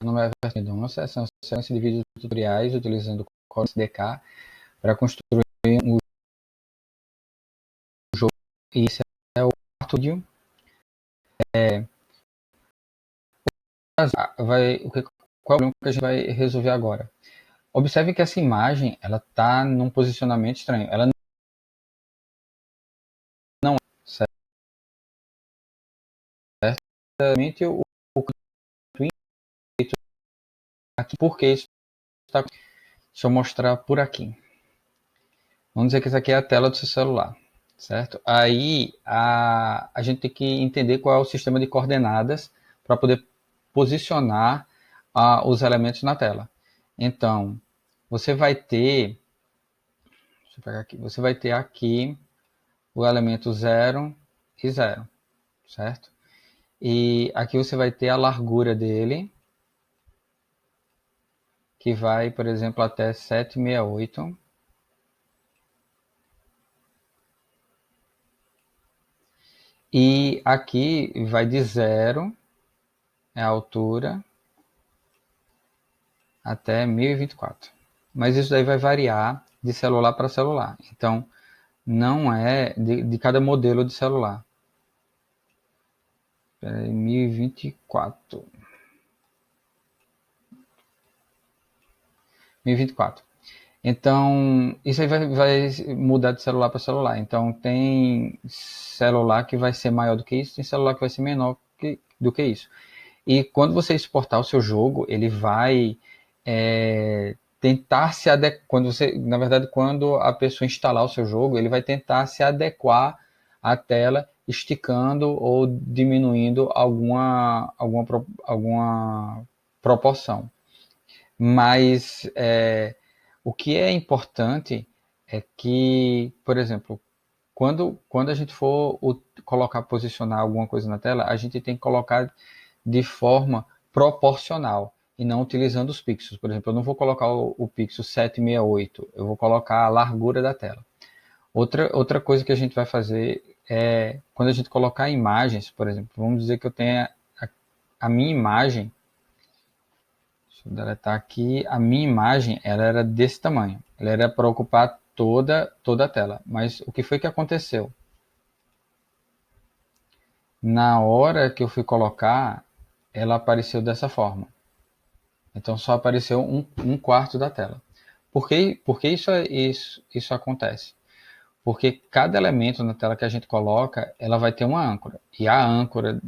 nome é Verdonça, são sequência de vídeos tutoriais utilizando o Corona SDK para construir um jogo. E esse é o quarto vídeo. Qual é o problema que a gente vai resolver agora? Observe que essa imagem ela está num posicionamento estranho. Ela não é certamente o aqui, porque isso está. Deixa eu mostrar por aqui. Vamos dizer que isso aqui é a tela do seu celular, certo? Aí a gente tem que entender qual é o sistema de coordenadas para poder posicionar os elementos na tela. Então, você vai ter, deixa eu pegar aqui, você vai ter aqui o elemento 0 e 0, certo? E aqui você vai ter a largura dele, que vai, por exemplo, até 768. E aqui vai de 0, é a altura, até 1024. Mas isso daí vai variar de celular para celular. Então, não é de cada modelo de celular. 1024. 1024. Então, isso aí vai mudar de celular para celular. Então, tem celular que vai ser maior do que isso, tem celular que vai ser menor do que isso. E quando você exportar o seu jogo, ele vai tentar se adequar. Na verdade, quando a pessoa instalar o seu jogo, ele vai tentar se adequar à tela, esticando ou diminuindo alguma proporção. Mas o que é importante é que, por exemplo, quando a gente for posicionar alguma coisa na tela, a gente tem que colocar de forma proporcional e não utilizando os pixels. Por exemplo, eu não vou colocar o pixel 768, eu vou colocar a largura da tela. Outra coisa que a gente vai fazer é, quando a gente colocar imagens, por exemplo, vamos dizer que eu tenha a minha imagem, deixa eu deletar aqui, a minha imagem ela era desse tamanho, ela era para ocupar toda a tela, mas o que foi que aconteceu? Na hora que eu fui colocar, ela apareceu dessa forma. Então só apareceu um quarto da tela. Por que isso acontece? Porque cada elemento na tela que a gente coloca, ela vai ter uma âncora. E a âncora,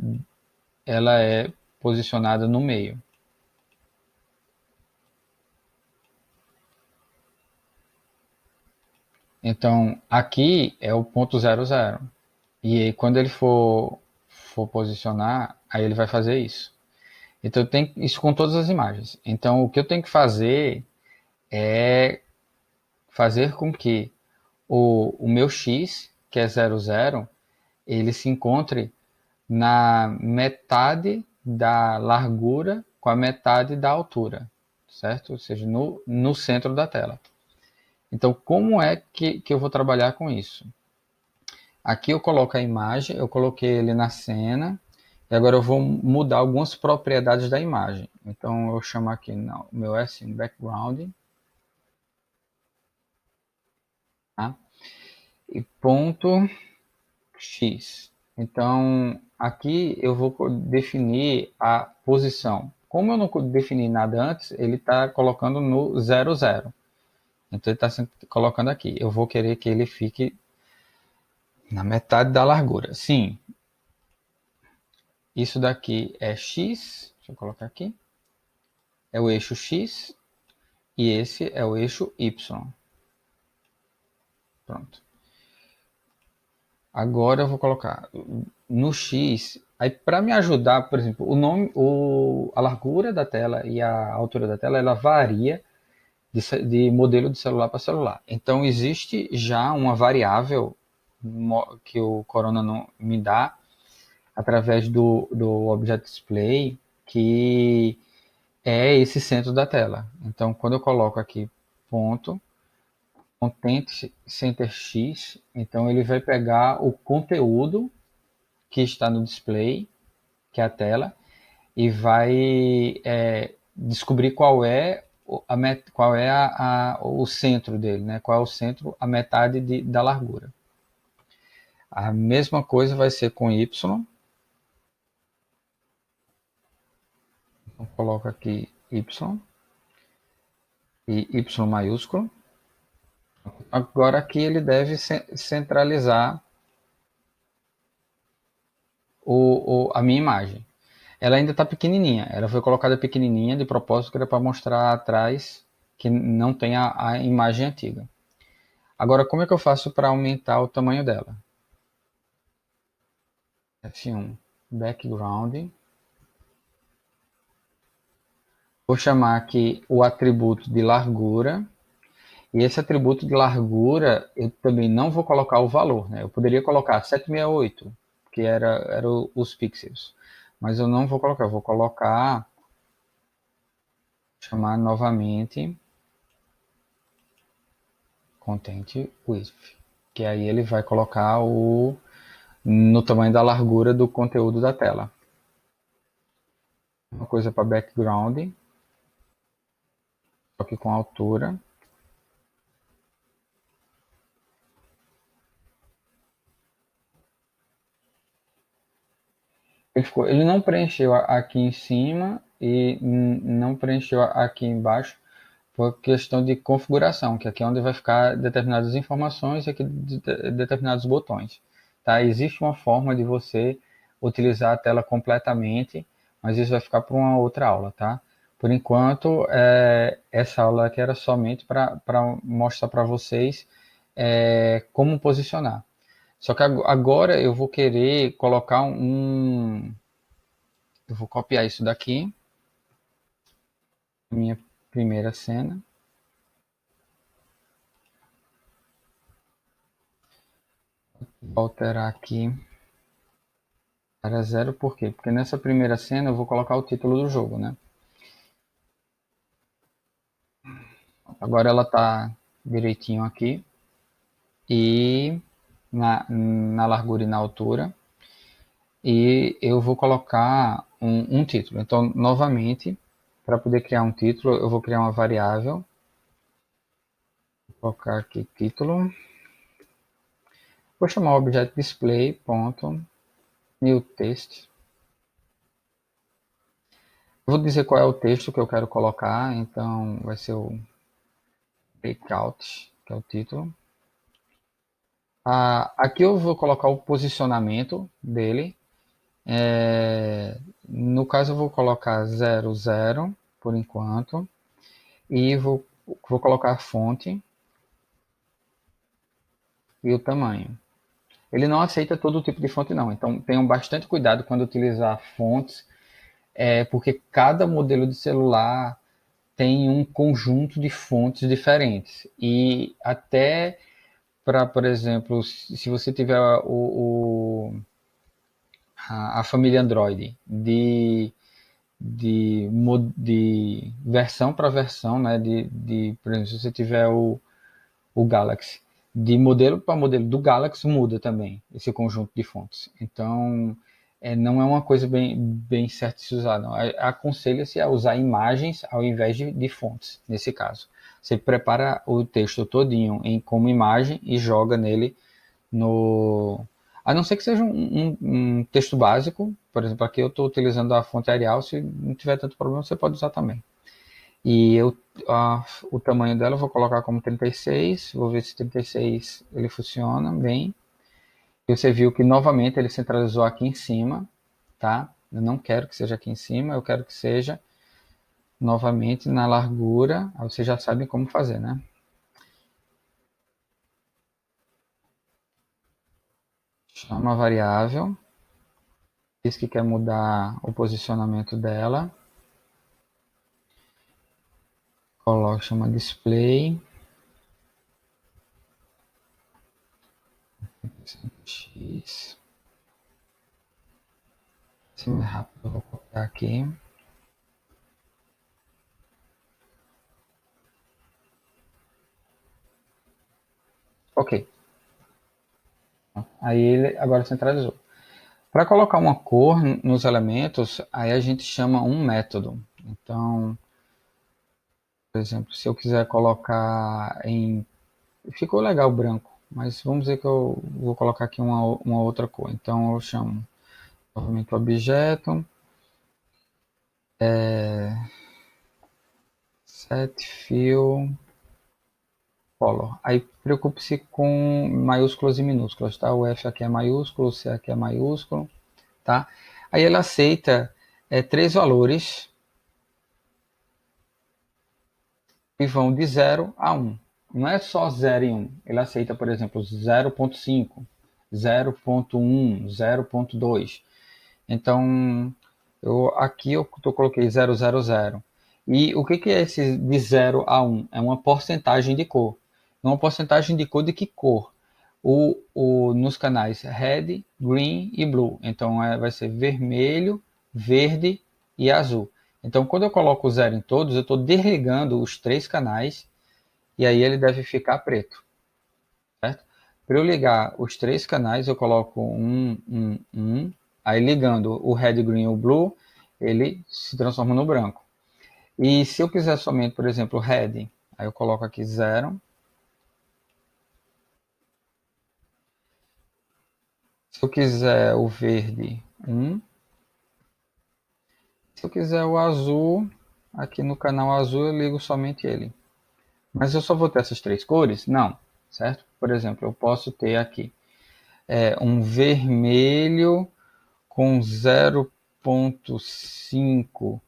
ela é posicionada no meio. Então, aqui é o ponto 00. E aí, quando ele for posicionar, aí ele vai fazer isso. Então, tem isso com todas as imagens. Então, o que eu tenho que fazer é fazer com que o meu x, que é 00, ele se encontre na metade da largura com a metade da altura, certo? Ou seja, no centro da tela. Então, como é que eu vou trabalhar com isso? Aqui eu coloco a imagem, eu coloquei ele na cena, e agora eu vou mudar algumas propriedades da imagem. Então, eu chamo aqui o meu S background, tá? E ponto X. Então, aqui eu vou definir a posição. Como eu não defini nada antes, ele está colocando no 00. Então, ele está colocando aqui. Eu vou querer que ele fique na metade da largura. Sim. Isso daqui é X. Deixa eu colocar aqui. É o eixo X. E esse é o eixo Y. Pronto. Agora eu vou colocar no X. Aí para me ajudar, por exemplo, a largura da tela e a altura da tela, ela varia de modelo de celular para celular. Então existe já uma variável que o Corona não me dá através do Object Display, que é esse centro da tela. Então quando eu coloco aqui ponto Content Center X, então ele vai pegar o conteúdo que está no display, que é a tela, e vai descobrir qual é o centro dele, né? Qual é o centro, a metade da largura. A mesma coisa vai ser com y. Então, coloco aqui y e y maiúsculo. Agora aqui ele deve centralizar a minha imagem. Ela ainda está pequenininha. Ela foi colocada pequenininha de propósito, que era para mostrar atrás que não tem a imagem antiga. Agora, como é que eu faço para aumentar o tamanho dela? F1, background. Vou chamar aqui o atributo de largura. E esse atributo de largura, eu também não vou colocar o valor, né? Eu poderia colocar 768, que era os pixels. Mas eu não vou colocar, eu vou colocar, chamar novamente content width, que aí ele vai colocar no tamanho da largura do conteúdo da tela. Uma coisa para background, só que com altura. Ele não preencheu aqui em cima e não preencheu aqui embaixo por questão de configuração, que aqui é onde vai ficar determinadas informações e aqui determinados botões. Tá? Existe uma forma de você utilizar a tela completamente, mas isso vai ficar para uma outra aula, tá? Por enquanto, essa aula aqui era somente para mostrar para vocês como posicionar. Só que agora eu vou querer colocar eu vou copiar isso daqui, minha primeira cena. Vou alterar aqui para 0, por quê? Porque nessa primeira cena eu vou colocar o título do jogo, né? Agora ela está direitinho aqui. E na largura e na altura. E eu vou colocar um título. Então, novamente, para poder criar um título, eu vou criar uma variável. Vou colocar aqui título. Vou chamar o objeto display.newText. Vou dizer qual é o texto que eu quero colocar. Então, vai ser o breakout, que é o título. Aqui eu vou colocar o posicionamento dele. No caso eu vou colocar 00 por enquanto. E vou colocar a fonte e o tamanho. Ele não aceita todo tipo de fonte não, então tenham bastante cuidado quando utilizar fontes, porque cada modelo de celular tem um conjunto de fontes diferentes. E até para, por exemplo, se você tiver a família Android de versão para versão, né? Por exemplo, se você tiver o Galaxy, de modelo para modelo do Galaxy muda também esse conjunto de fontes. Então, não é uma coisa bem certa de se usar, não. Aconselha-se a usar imagens ao invés de fontes, nesse caso. Você prepara o texto todinho como imagem e joga nele no... A não ser que seja um texto básico, por exemplo, aqui eu estou utilizando a fonte Arial, se não tiver tanto problema, você pode usar também. E o tamanho dela eu vou colocar como 36, vou ver se 36 ele funciona bem. E você viu que novamente ele centralizou aqui em cima, tá? Eu não quero que seja aqui em cima, eu quero que seja novamente na largura. Aí vocês já sabem como fazer, né? Chama a variável, diz que quer mudar o posicionamento dela. Coloca, chama display. X. Se é rápido, eu vou copiar aqui. Ok. Aí ele agora centralizou. Para colocar uma cor nos elementos, aí a gente chama um método. Então, Por exemplo, se eu quiser colocar em... Ficou legal o branco, mas vamos dizer que eu vou colocar aqui uma outra cor. Então eu chamo novamente o objeto, set fill color. Aí preocupe-se com maiúsculas e minúsculas, tá? O F aqui é maiúsculo, o C aqui é maiúsculo, tá? Aí ele aceita três valores que vão de 0 a 1. Não é só 0 e 1. Ele aceita, por exemplo, 0.5, 0.1, 0.2. Então, aqui eu coloquei 000. E o que é esse de 0 a 1? É uma porcentagem de cor. Uma porcentagem de cor de que cor? Nos canais red, green e blue. Então, vai ser vermelho, verde e azul. Então, quando eu coloco o 0 em todos, eu estou desligando os três canais e aí ele deve ficar preto. Certo? Para eu ligar os três canais, eu coloco um. Aí ligando o red, green e o blue, ele se transforma no branco. E se eu quiser somente, por exemplo, red, aí eu coloco aqui 0. Se eu quiser o verde, 1. Se eu quiser o azul, aqui no canal azul eu ligo somente ele. Mas eu só vou ter essas três cores? Não, certo? Por exemplo, eu posso ter aqui um vermelho com 0.5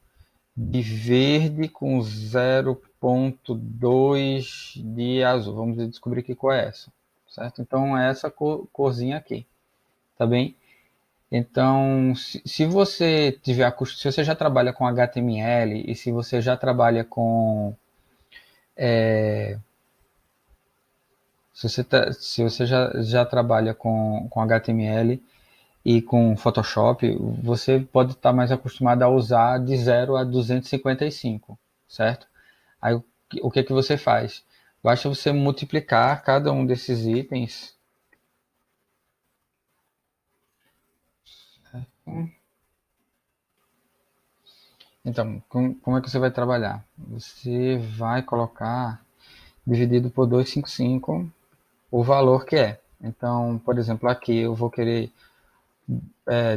de verde com 0.2 de azul. Vamos descobrir que cor é essa, certo? Então é essa corzinha aqui, tá bem? Então, se você tiver se você já trabalha com HTML e se você já trabalha com se você já trabalha com HTML e com Photoshop, você pode estar mais acostumado a usar de 0 a 255, certo? Aí o que você faz? Basta você multiplicar cada um desses itens. Então, como é que você vai trabalhar? Você vai colocar dividido por 255 o valor que é. Então, por exemplo, aqui eu vou querer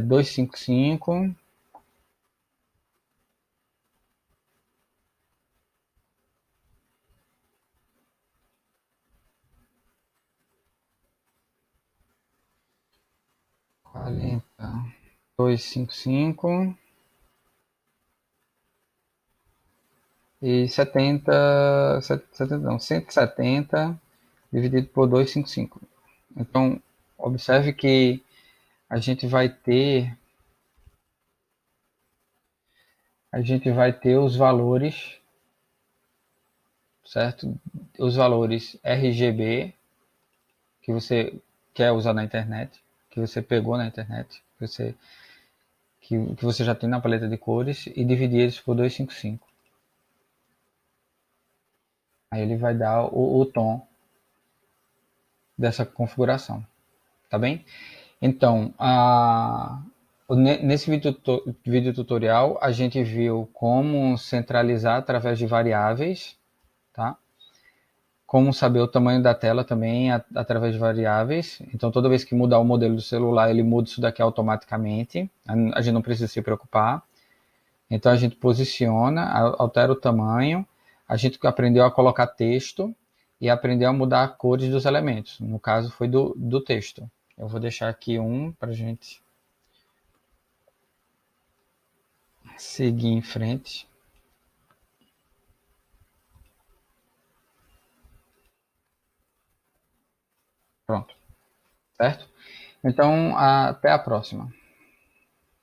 255 40, 255 e 70 não, 170 dividido por 255. Então, observe que a gente vai ter os valores, certo? Os valores RGB que você quer usar na internet, que você pegou na internet, que você já tem na paleta de cores e dividir eles por 255. Aí ele vai dar o tom dessa configuração, tá bem? Então, nesse vídeo tutorial, a gente viu como centralizar através de variáveis, tá? Como saber o tamanho da tela também através de variáveis. Então, toda vez que mudar o modelo do celular, ele muda isso daqui automaticamente. A gente não precisa se preocupar. Então, a gente posiciona, altera o tamanho. A gente aprendeu a colocar texto e aprendeu a mudar as cores dos elementos. No caso, foi do texto. Eu vou deixar aqui para a gente seguir em frente. Pronto, certo? Então, até a próxima.